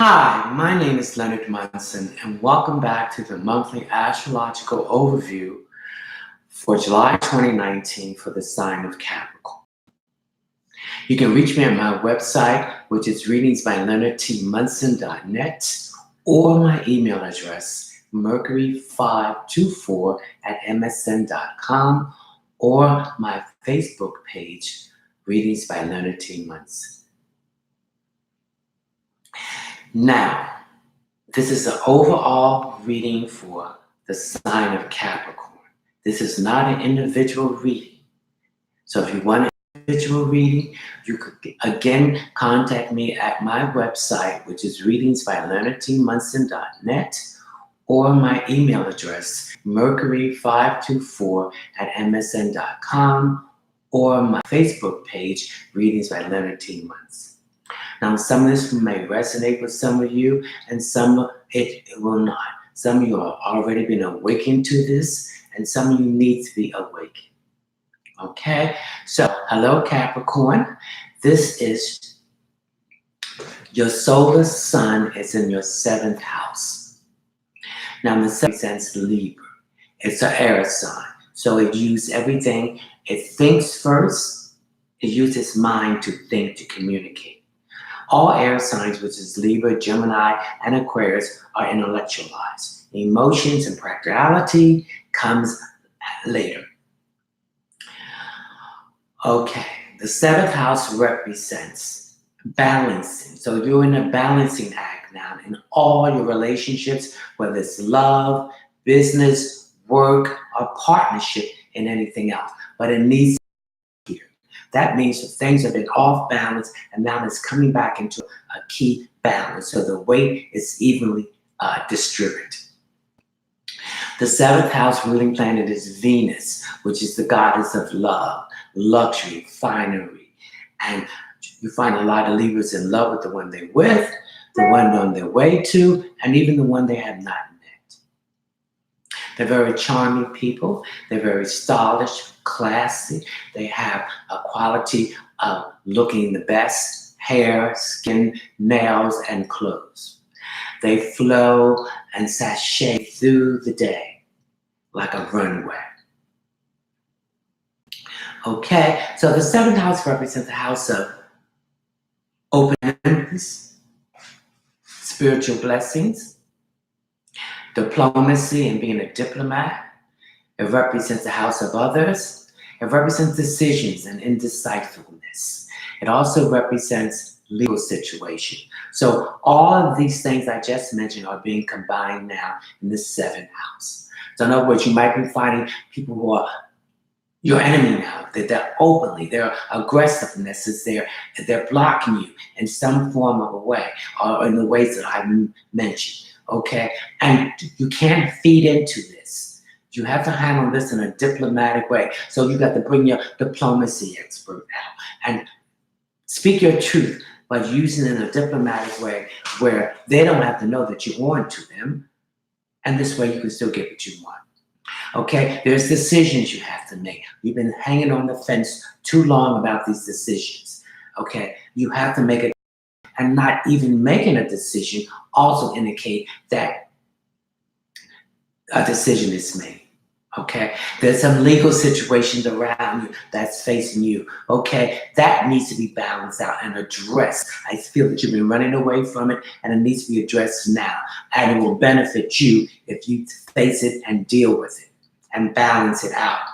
Hi, my name is Leonard Munson, and welcome back to the monthly astrological overview for July 2019 for the sign of Capricorn. You can reach me at my website, which is readingsbyleonardtmunson.net, or my email address, mercury524@msn.com, or my Facebook page, Readings by Leonard T. Munson. Now, this is an overall reading for the sign of Capricorn. This is not an individual reading. So if you want an individual reading, you could again contact me at my website, which is readingsbyleonardtmunson.net, or my email address, mercury524@msn.com, or my Facebook page, Readings by Leonard T. Munson. Now, some of this may resonate with some of you, and some it will not. Some of you have already been awakened to this, and some of you need to be awakened. Okay? So, hello, Capricorn. This is your solar sun is in your 7th house. Now, the sun represents Libra. It's an air sign. So it uses everything. It thinks first. It uses mind to think, to communicate. All air signs, which is Libra, Gemini, and Aquarius, are intellectualized. Emotions and practicality comes later. Okay, the 7th house represents balancing. So you're in a balancing act now in all your relationships, whether it's love, business, work, or partnership, and anything else. But it needs here. That means that things have been off balance, and now it's coming back into a key balance. So the weight is evenly distributed. The 7th house ruling planet is Venus, which is the goddess of love, luxury, finery. And you find a lot of Libras in love with the one they're with, the one on their way to, and even the one they have not met. They're very charming people. They're very stylish, classy. They have a quality of looking the best: hair, skin, nails, and clothes. They flow and sashay through the day like a runway. Okay, so the 7th house represents the house of openness, spiritual blessings, diplomacy and being a diplomat. It represents the house of others. It represents decisions and indecisiveness. It also represents legal situation. So all of these things I just mentioned are being combined now in the 7th house. So in other words, you might be finding people who are your enemy now, that they're openly, their aggressiveness is there, and they're blocking you in some form of a way, or in the ways that I mentioned, okay? And you can't feed into this. You have to handle this in a diplomatic way. So you got to bring your diplomacy expert out and speak your truth, but using it in a diplomatic way where they don't have to know that you're on to them. And this way you can still get what you want. Okay, there's decisions you have to make. You've been hanging on the fence too long about these decisions. Okay, you have to make it, and not even making a decision also indicate that a decision is made. Okay, there's some legal situations around you that's facing you. Okay, that needs to be balanced out and addressed. I feel that you've been running away from it, and it needs to be addressed now. And it will benefit you if you face it and deal with it and balance it out.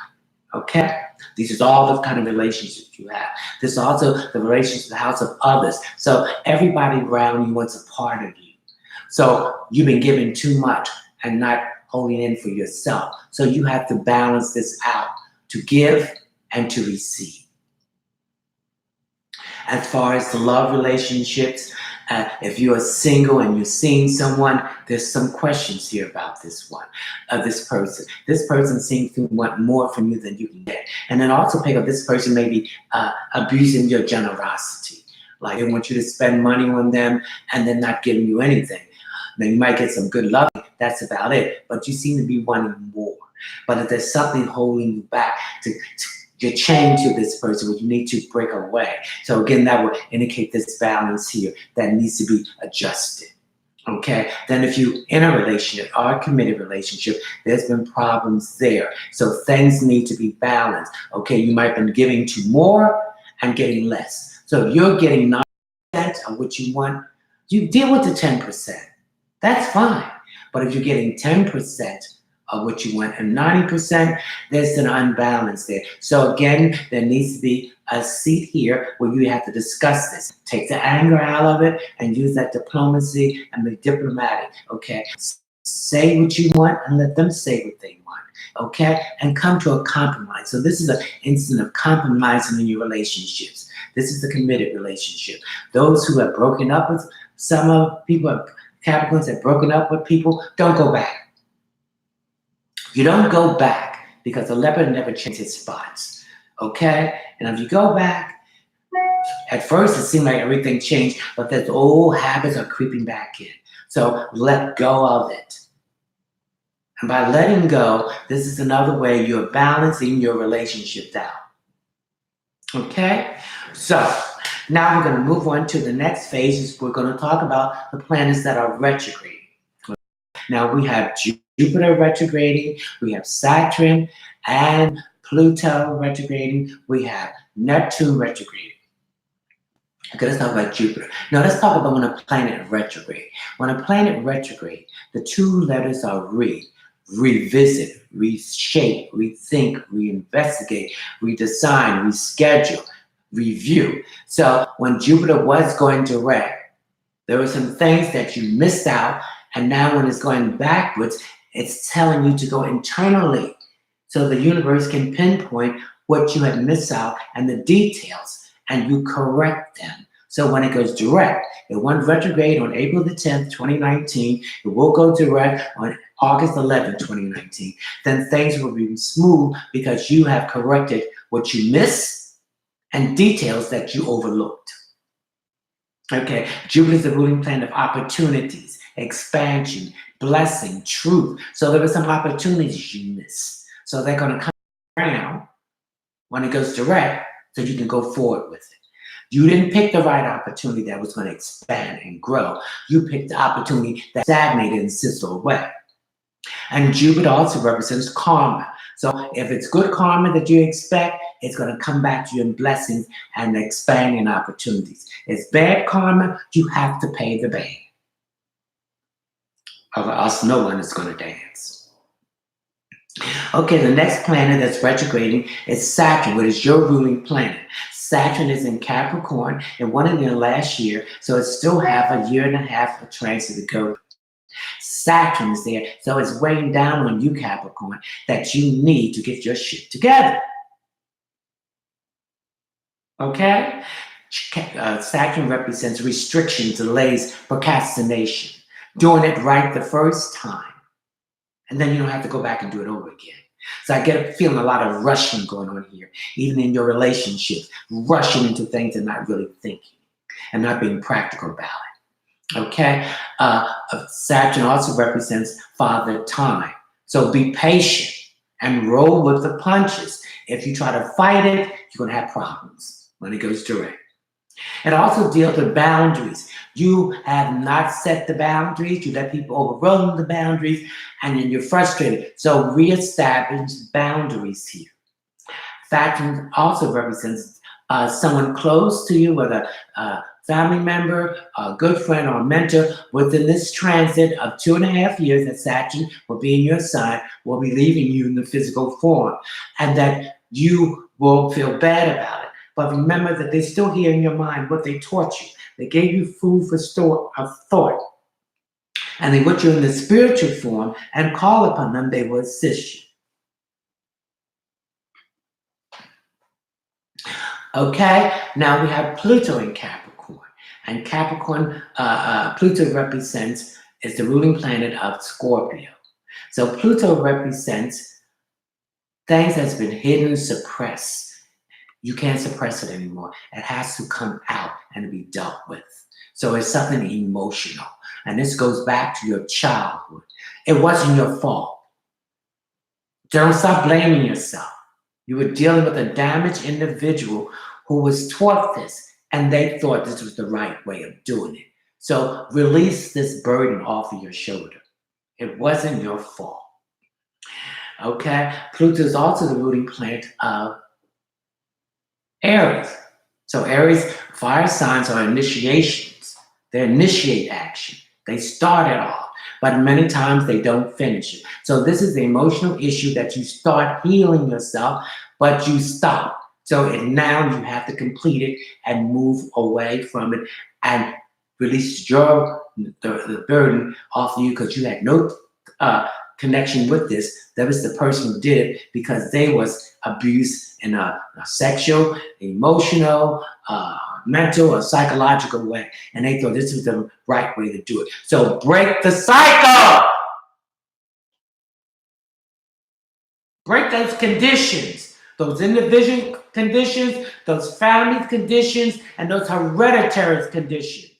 Okay, these are all the kind of relationships you have. This is also the relationship, the house of others. So everybody around you wants a part of you. So you've been given too much and not holding in for yourself. So you have to balance this out to give and to receive. As far as the love relationships, if you are single and you're seeing someone, there's some questions here about this one, this person. This person seems to want more from you than you can get. And then also pick up, this person may be abusing your generosity. Like they want you to spend money on them and they're not giving you anything. Then you might get some good love, that's about it. But you seem to be wanting more. But if there's something holding you back, you're chained to this person where you need to break away. So again, that will indicate this balance here that needs to be adjusted. Okay, then if you in a relationship or a committed relationship, there's been problems there. So things need to be balanced. Okay, you might have been giving to more and getting less. So if you're getting 90% of what you want, you deal with the 10%. That's fine. But if you're getting 10% of what you want and 90%, there's an unbalance there. So again, there needs to be a seat here where you have to discuss this. Take the anger out of it and use that diplomacy and be diplomatic. Okay. Say what you want and let them say what they want. Okay. And come to a compromise. So this is an instant of compromising in your relationships. This is the committed relationship. Those who have broken up with some of people, Capricorns have broken up with people, don't go back. You don't go back because the leopard never changes his spots. Okay? And if you go back, at first it seemed like everything changed, but those old habits are creeping back in. So let go of it. And by letting go, this is another way you're balancing your relationship out. Okay? So now we're going to move on to the next phase. We're going to talk about the planets that are retrograde. Now we have Jupiter retrograding, we have Saturn and Pluto retrograding, we have Neptune retrograding. Okay, let's talk about Jupiter. Now let's talk about when a planet retrograde. When a planet retrograde, the two letters are revisit, reshape, rethink, reinvestigate, redesign, reschedule, review. So when Jupiter was going direct, there were some things that you missed out, and now when it's going backwards, it's telling you to go internally so the universe can pinpoint what you had missed out and the details, and you correct them. So when it goes direct, it went retrograde on April the 10th, 2019. It will go direct on August 11th, 2019. Then things will be smooth because you have corrected what you missed and details that you overlooked. Okay, Jupiter is the ruling planet of opportunities, expansion, blessing, truth. So there were some opportunities you missed. So they're going to come around when it goes direct so you can go forward with it. You didn't pick the right opportunity that was going to expand and grow. You picked the opportunity that stagnated and sizzled away. And Jupiter also represents karma. So if it's good karma that you expect, it's going to come back to you in blessings and expanding opportunities. It's bad karma, you have to pay the bad. Or else no one is going to dance. Okay, the next planet that's retrograding is Saturn, which is your ruling planet. Saturn is in Capricorn and won it in the last year, so it's still have a year and a half of transit to go. Saturn is there, so it's weighing down on you, Capricorn, that you need to get your shit together. Okay? Saturn represents restriction, delays, procrastination. Doing it right the first time. And then you don't have to go back and do it over again. So I get feeling a lot of rushing going on here, even in your relationships, rushing into things and not really thinking and not being practical about it. Okay? Saturn also represents father time. So be patient and roll with the punches. If you try to fight it, you're going to have problems when it goes direct. It also deals with boundaries. You have not set the boundaries. You let people overrun the boundaries, and then you're frustrated. So reestablish boundaries here. Saturn also represents someone close to you, whether a family member, a good friend, or a mentor. Within this transit of 2.5 years that Saturn will be in your sign, will be leaving you in the physical form, and that you will feel bad about it. But remember that they're still here in your mind, what they taught you. They gave you food for thought. And they put you in the spiritual form and call upon them, they will assist you. Okay, now we have Pluto in Capricorn. And Capricorn, Pluto represents, is the ruling planet of Scorpio. So Pluto represents things that's been hidden, suppressed. You can't suppress it anymore. It has to come out and be dealt with. So it's something emotional. And this goes back to your childhood. It wasn't your fault. Don't stop blaming yourself. You were dealing with a damaged individual who was taught this, and they thought this was the right way of doing it. So release this burden off of your shoulder. It wasn't your fault. Okay? Pluto is also the ruling planet of Aries. So Aries fire signs are initiations. They initiate action. They start it off, but many times they don't finish it. So this is the emotional issue that you start healing yourself, but you stop. So now you have to complete it and move away from it and release the burden off of you because you had no connection with this. That was the person who did it because they was abused in a sexual, emotional, mental, or psychological way. And they thought this was the right way to do it. So break the cycle. Break those conditions, those individual conditions, those family conditions, and those hereditary conditions.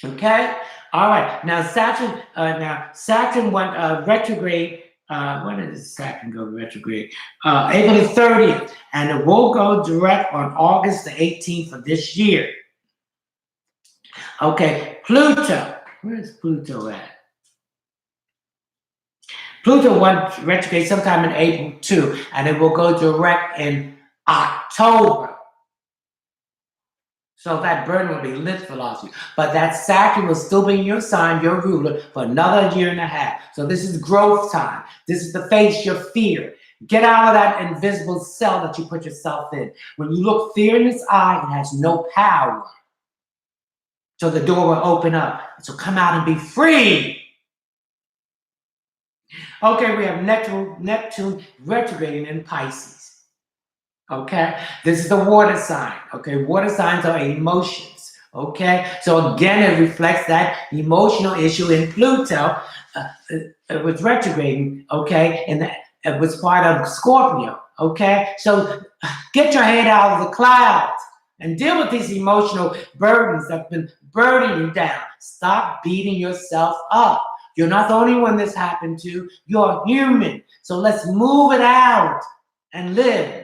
Okay? All right. Now Saturn went retrograde. When did Saturn go retrograde? April the 30th. And it will go direct on August the 18th of this year. Okay, Pluto. Where's Pluto at? Pluto went retrograde sometime in April too, and it will go direct in October. So that burden will be lifted off you. But that Saturn will still be in your sign, your ruler, for another year and a half. So this is growth time. This is to face your fear. Get out of that invisible cell that you put yourself in. When you look fear in its eye, it has no power. So the door will open up. So come out and be free. Okay, we have Neptune retrograding in Pisces. Okay, this is the water sign. Okay, water signs are emotions. Okay, so again, it reflects that emotional issue in Pluto. It was retrograding. Okay, and it was part of Scorpio. Okay, so get your head out of the clouds and deal with these emotional burdens that have been burdening you down. Stop beating yourself up. You're not the only one this happened to. You're human. So let's move it out and live.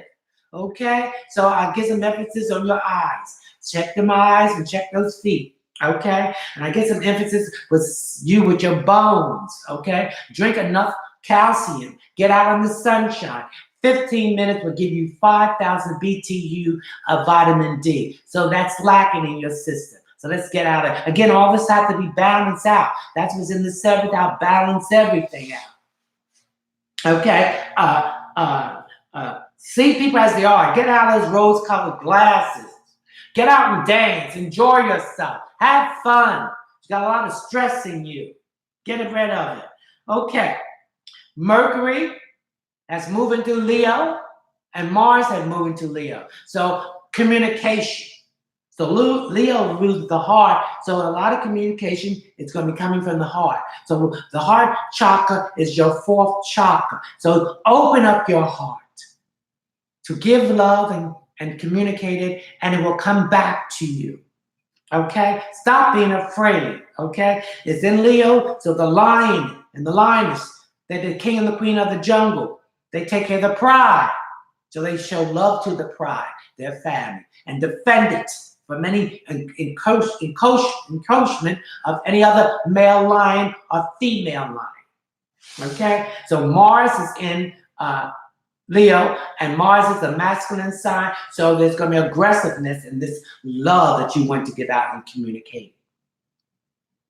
Okay? So I get some emphasis on your eyes. Check them eyes and check those feet. Okay? And I get some emphasis with your bones. Okay? Drink enough calcium. Get out in the sunshine. 15 minutes will give you 5,000 BTU of vitamin D. So that's lacking in your system. So let's get out of it. Again, all this has to be balanced out. That's what's in the 7th. I'll balance everything out. Okay? See people as they are. Get out of those rose-colored glasses. Get out and dance. Enjoy yourself. Have fun. You got a lot of stress in you. Get rid of it. Okay. Mercury has moved into Leo, and Mars has moved into Leo. So communication. So Leo rules the heart. So a lot of communication is going to be coming from the heart. So the heart chakra is your 4th chakra. So open up your heart to give love and communicate it, and it will come back to you. Okay? Stop being afraid. Okay? It's in Leo, so the lion and the lioness, they're the king and the queen of the jungle. They take care of the pride. So they show love to the pride, their family, and defend it from any encroachment of any other male lion or female lion. Okay? So Mars is in Leo, and Mars is the masculine sign, so there's going to be aggressiveness in this love that you want to get out and communicate.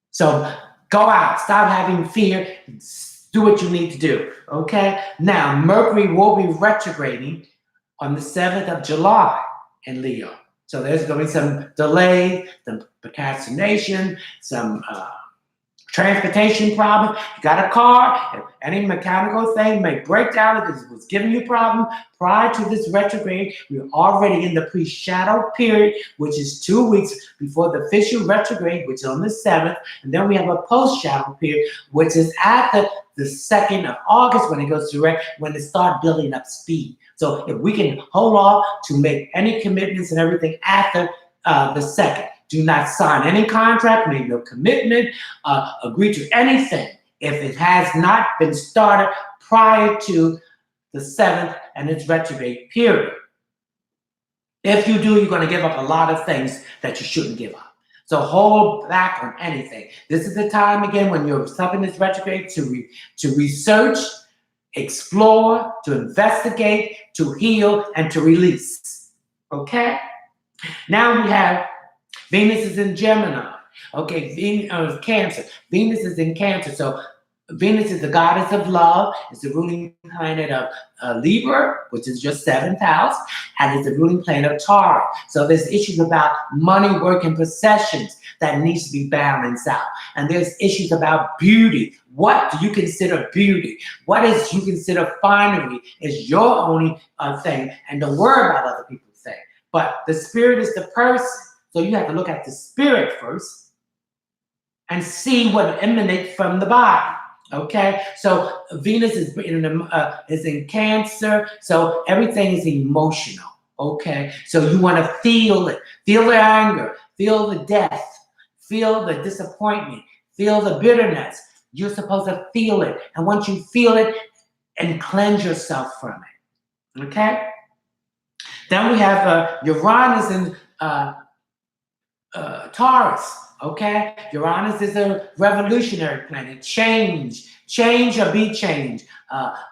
So go out, stop having fear, do what you need to do. Okay? Now, Mercury will be retrograding on the 7th of July in Leo. So there's going to be some delay, some procrastination, some transportation problem. You got a car, any mechanical thing may break down because it was giving you a problem. Prior to this retrograde, we're already in the pre-shadow period, which is 2 weeks before the official retrograde, which is on the 7th. And then we have a post-shadow period, which is after the 2nd of August when it goes direct, when it starts building up speed. So if we can hold off to make any commitments and everything after the 2nd, do not sign any contract, make no commitment, agree to anything if it has not been started prior to the 7th and its retrograde period. If you do, you're going to give up a lot of things that you shouldn't give up. So hold back on anything. This is the time again when you're something is retrograde to research, explore, to investigate, to heal, and to release. Okay? Now we have Venus is in Gemini. Okay, Cancer. Venus is in Cancer. So Venus is the goddess of love. It's the ruling planet of Libra, which is your seventh house, and it's the ruling planet of Taurus. So there's issues about money, work, and possessions that needs to be balanced out. And there's issues about beauty. What do you consider beauty? What is you consider finery is your only thing, and don't worry about other people's thing. But the spirit is the person. So you have to look at the spirit first and see what emanates from the body. Okay, so Venus is in Cancer, so everything is emotional. Okay, so you want to feel it, feel the anger, feel the death, feel the disappointment, feel the bitterness. You're supposed to feel it, and once you feel it, and cleanse yourself from it. Okay. Then we have Uranus in Taurus. Okay, Uranus is a revolutionary planet. Change or be changed.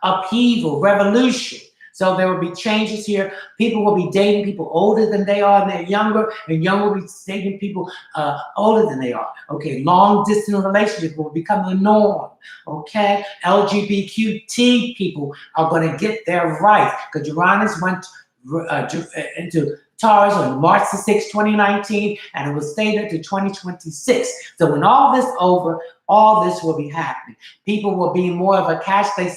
Upheaval, revolution. So there will be changes here. People will be dating people older than they are, and they're younger, and younger will be dating people older than they are. Okay, long distance relationships will become the norm. Okay, LGBTQ people are going to get their rights because Uranus went into Taurus on March the 6th, 2019, and it will stay there to 2026. So when all this over, all this will be happening. People will be more of a cashless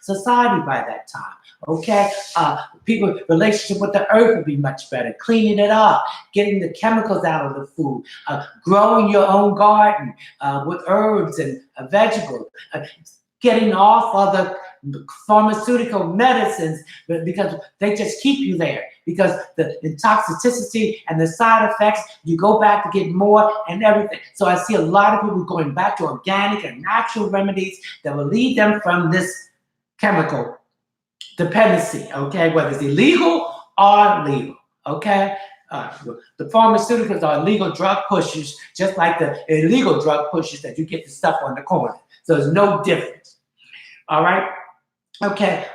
society by that time. Okay, people relationship with the earth will be much better. Cleaning it up, getting the chemicals out of the food, growing your own garden with herbs and vegetables, getting off of the pharmaceutical medicines because they just keep you there. Because the toxicity and the side effects, you go back to get more and everything. So I see a lot of people going back to organic and natural remedies that will lead them from this chemical dependency, okay? Whether it's illegal or legal, okay? The pharmaceuticals are illegal drug pushers, just like the illegal drug pushers that you get the stuff on the corner. So there's no difference, all right? Okay,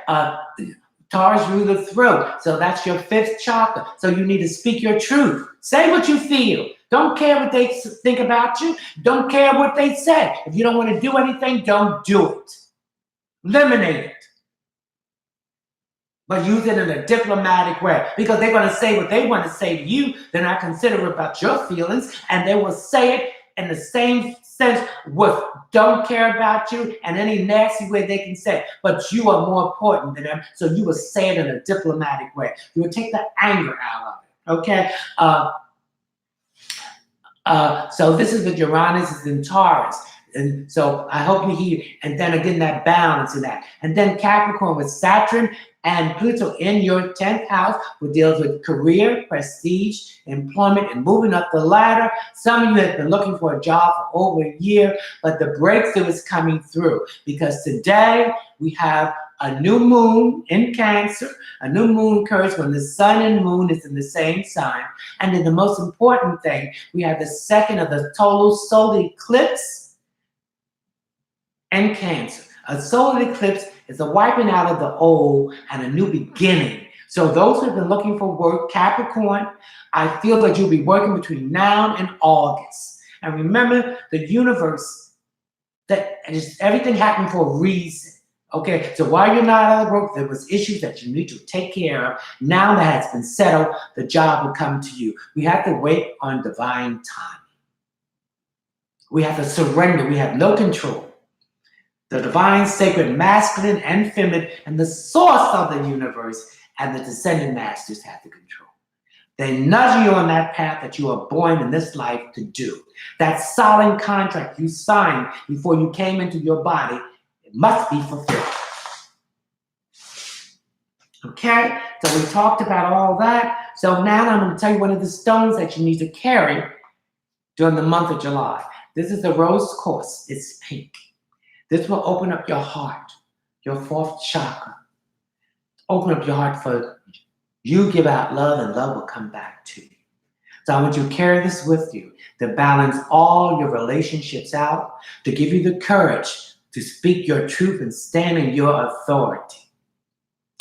Taurus rule the throat, so that's your fifth chakra. So you need to speak your truth. Say what you feel. Don't care what they think about you. Don't care what they say. If you don't want to do anything, don't do it. Eliminate it. But use it in a diplomatic way, because they're going to say what they want to say to you. They're not considerate about your feelings, and they will say it in the same sense with don't care about you and any nasty way they can say, but you are more important than them, so you will say it in a diplomatic way. You will take the anger out of it, okay? So this is what Uranus is in Taurus. And so I hope you hear, and then again, that balance in that. And then Capricorn with Saturn and Pluto in your 10th house, which deals with career, prestige, employment, and moving up the ladder. Some of you have been looking for a job for over a year, but the breakthrough is coming through because today we have a new moon in Cancer. A new moon occurs when the sun and moon is in the same sign. And then the most important thing, we have the second of the total solar eclipse and Cancer. A solar eclipse is a wiping out of the old and a new beginning. So those who have been looking for work, Capricorn, I feel that you'll be working between now and August. And remember, the universe, that everything happened for a reason. Okay, so while you're not out of work, there was issues that you need to take care of. Now that has been settled, the job will come to you. We have to wait on divine time. We have to surrender. We have no control. The divine, sacred, masculine, and feminine, and the source of the universe, and the descendant masters have the control. They nudge you on that path that you are born in this life to do. That solemn contract you signed before you came into your body, it must be fulfilled. Okay, so we talked about all that. So now I'm going to tell you one of the stones that you need to carry during the month of July. This is the rose quartz. It's pink. This will open up your heart, your fourth chakra. Open up your heart for you give out love and love will come back to you. So I want you to carry this with you to balance all your relationships out, to give you the courage to speak your truth and stand in your authority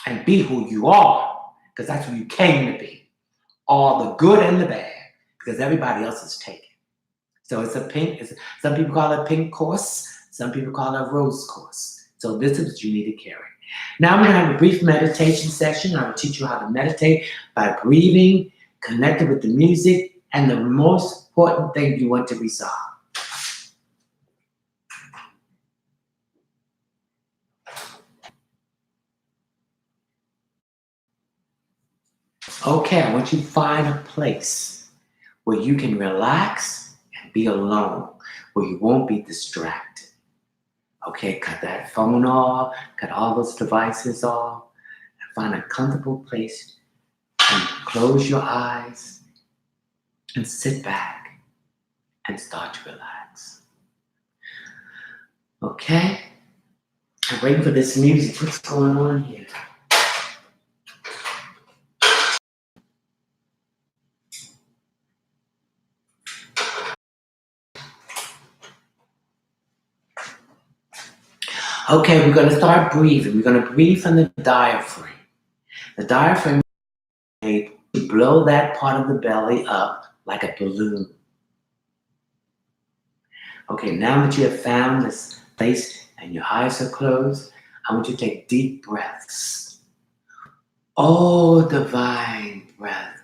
and be who you are, because that's who you came to be. All the good and the bad, because everybody else is taken. So some people call it a pink course, some people call it a rose course. So this is what you need to carry. Now we're going to have a brief meditation session. I will teach you how to meditate by breathing, connected with the music, and the most important thing you want to resolve. Okay, I want you to find a place where you can relax and be alone, where you won't be distracted. Okay, cut that phone off, cut all those devices off, and find a comfortable place and close your eyes and sit back and start to relax. Okay? I'm waiting for this music. What's going on here? Okay, we're going to start breathing. We're going to breathe from the diaphragm. The diaphragm is made to blow that part of the belly up like a balloon. Okay, now that you have found this place and your eyes are closed, I want you to take deep breaths. Oh, divine breath,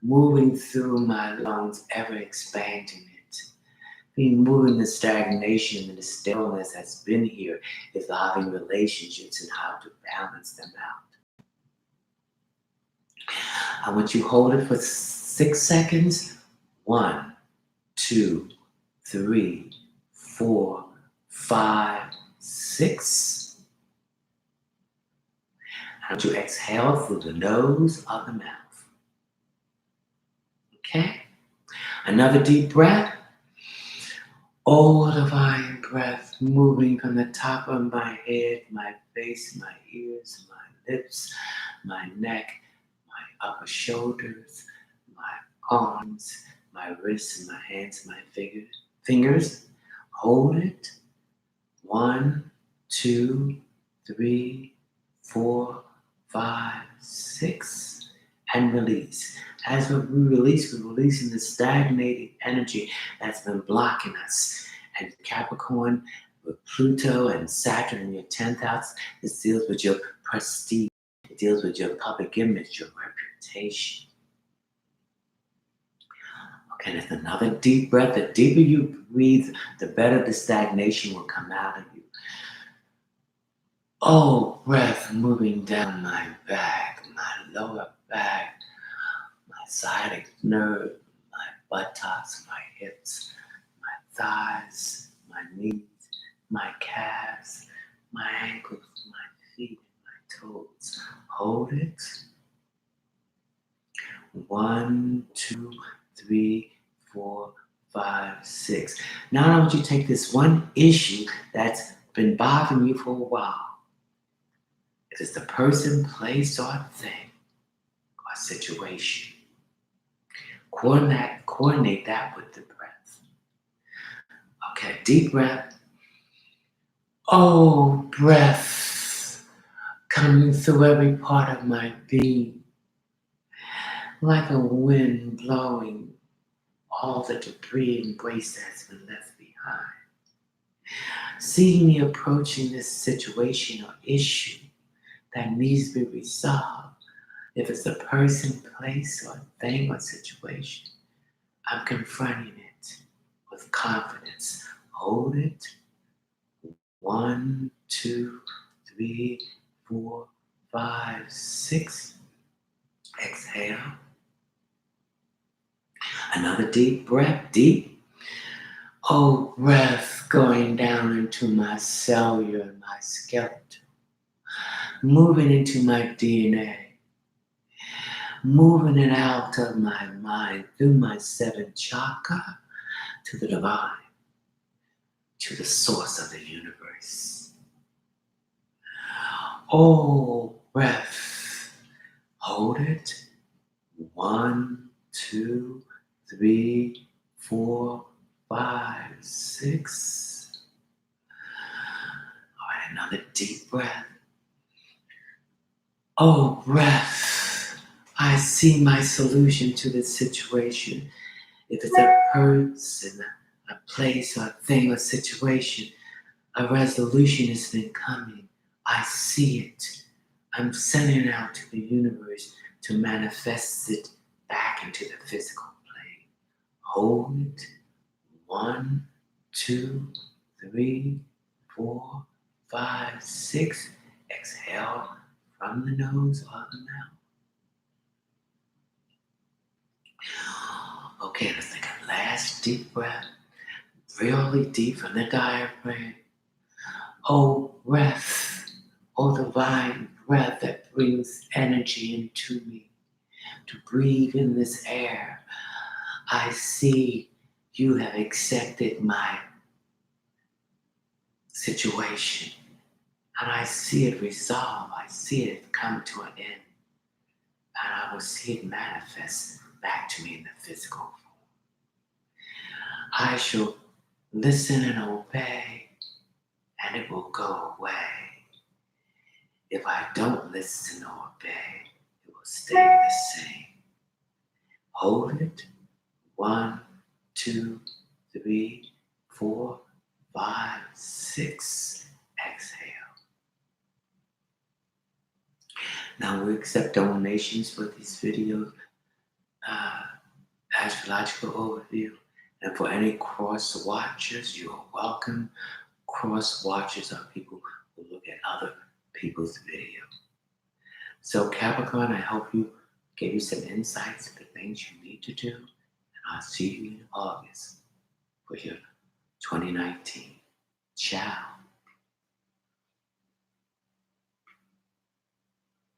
moving through my lungs, ever expanding it. Removing the stagnation and the stillness that's been here, evolving relationships and how to balance them out. I want you to hold it for 6 seconds. 1, 2, 3, 4, 5, 6. I want you to exhale through the nose or the mouth. Okay? Another deep breath. Oh, divine breath, moving from the top of my head, my face, my ears, my lips, my neck, my upper shoulders, my arms, my wrists, my hands, my fingers. Hold it. 1, 2, 3, 4, 5, 6, and release. As we release, we're releasing the stagnating energy that's been blocking us. And Capricorn, with Pluto and Saturn in your 10th house, this deals with your prestige. It deals with your public image, your reputation. Okay, there's another deep breath. The deeper you breathe, the better the stagnation will come out of you. Oh, breath moving down my back, my lower back, my sciatic nerve, my buttocks, my hips, my thighs, my knees, my calves, my ankles, my feet, my toes. Hold it. 1, 2, 3, 4, 5, 6. Now I want you to take this one issue that's been bothering you for a while. If it's the person, place, or thing, or situation, coordinate that with the breath. Okay, deep breath. Oh, breath coming through every part of my being, like a wind blowing all the debris and waste that's been left behind. Seeing me approaching this situation or issue that needs to be resolved. If it's a person, place, or thing, or situation, I'm confronting it with confidence. Hold it. 1, 2, 3, 4, 5, 6. Exhale. Another deep breath. Deep. Oh, breath going down into my cellular and my skeleton. Moving into my DNA. Moving it out of my mind through my 7th chakra to the divine, to the source of the universe. Oh, breath. Hold it. 1, 2, 3, 4, 5, 6. All right, another deep breath. Oh, breath. I see my solution to this situation. If it's a person, a place, or a thing, or situation, a resolution has been coming. I see it. I'm sending it out to the universe to manifest it back into the physical plane. Hold it. 1, 2, 3, 4, 5, 6. Exhale from the nose or the mouth. Okay, let's take a last deep breath. Really deep from the diaphragm. Oh, breath. Oh, divine breath that brings energy into me to breathe in this air. I see you have accepted my situation. And I see it resolve. I see it come to an end. And I will see it manifest back to me in the physical form. I shall listen and obey, and it will go away. If I don't listen or obey, it will stay the same. Hold it. 1, 2, 3, 4, 5, 6. Exhale. Now we accept donations for these videos, astrological overview, and for any cross watchers, you are welcome. Cross watchers are people who look at other people's video. So Capricorn, I hope you gave you some insights to things you need to do, and I'll see you in August for your 2019. Ciao.